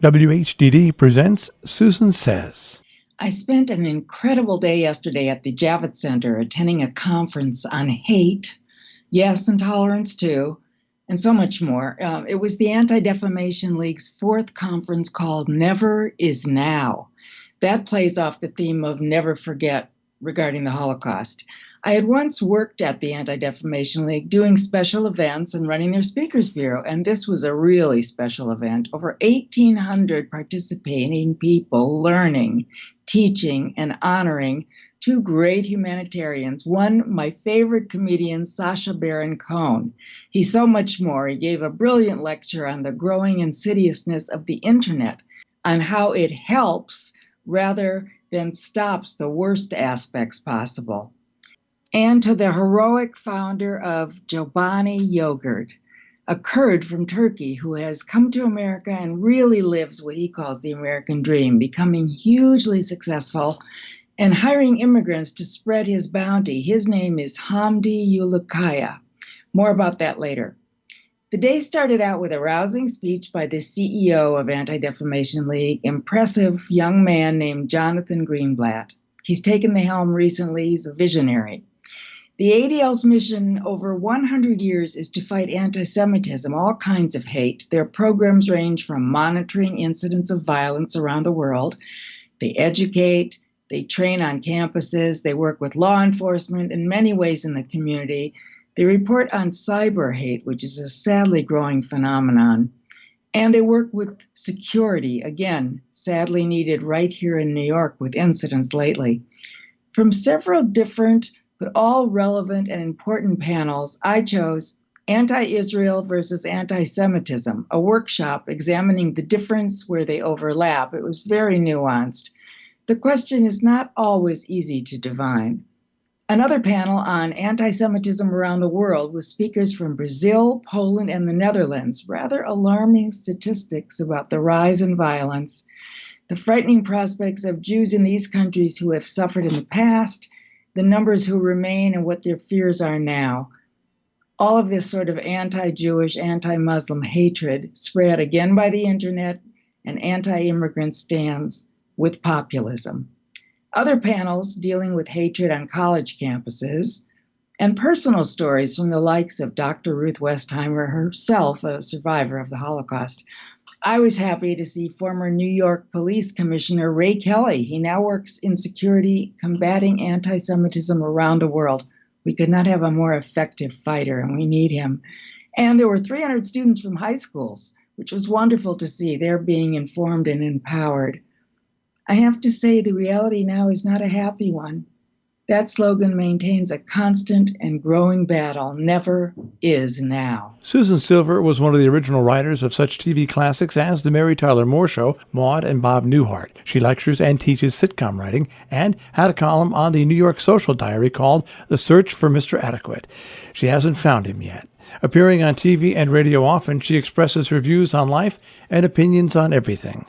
WHDD presents Susan Says. I spent an incredible day yesterday at the Javits Center attending a conference on hate, yes, and tolerance too, and so much more. It was the Anti-Defamation League's fourth conference called Never is Now. That plays off the theme of never forget regarding the Holocaust. I had once worked at the Anti-Defamation League doing special events and running their speakers bureau, and this was a really special event. Over 1,800 participating people learning, teaching, and honoring two great humanitarians. One, my favorite comedian, Sacha Baron Cohen. He's so much more. He gave a brilliant lecture on the growing insidiousness of the internet, on how it helps rather than stops the worst aspects possible. And to the heroic founder of Chobani Yogurt, a Kurd from Turkey who has come to America and really lives what he calls the American dream, becoming hugely successful and hiring immigrants to spread his bounty. His name is Hamdi Ulukaya. More about that later. The day started out with a rousing speech by the CEO of Anti-Defamation League, impressive young man named Jonathan Greenblatt. He's taken the helm recently. He's a visionary. The ADL's mission over 100 years is to fight anti-Semitism, all kinds of hate. Their programs range from monitoring incidents of violence around the world. They educate, they train on campuses, they work with law enforcement in many ways in the community. They report on cyber hate, which is a sadly growing phenomenon. And they work with security, again, sadly needed right here in New York with incidents lately. From several different but all relevant and important panels, I chose Anti-Israel versus Anti-Semitism, a workshop examining the difference where they overlap. It was very nuanced. The question is not always easy to divine. Another panel on anti-Semitism around the world with speakers from Brazil, Poland, and the Netherlands. Rather alarming statistics about the rise in violence, the frightening prospects of Jews in these countries who have suffered in the past, the numbers who remain, and what their fears are now. All of this sort of anti-Jewish, anti-Muslim hatred spread again by the internet and anti-immigrant stands with populism. Other panels dealing with hatred on college campuses, and personal stories from the likes of Dr. Ruth Westheimer, herself a survivor of the Holocaust. I was happy to see former New York Police Commissioner Ray Kelly. He now works in security, combating anti-Semitism around the world. We could not have a more effective fighter, and we need him. And there were 300 students from high schools, which was wonderful to see. They're being informed and empowered. I have to say the reality now is not a happy one. That slogan maintains a constant and growing battle. Never is now. Susan Silver was one of the original writers of such TV classics as The Mary Tyler Moore Show, Maude Bob Newhart. She lectures and teaches sitcom writing and had a column on the New York Social Diary called The Search for Mr. Adequate. She hasn't found him yet. Appearing on TV and radio often, she expresses her views on life and opinions on everything.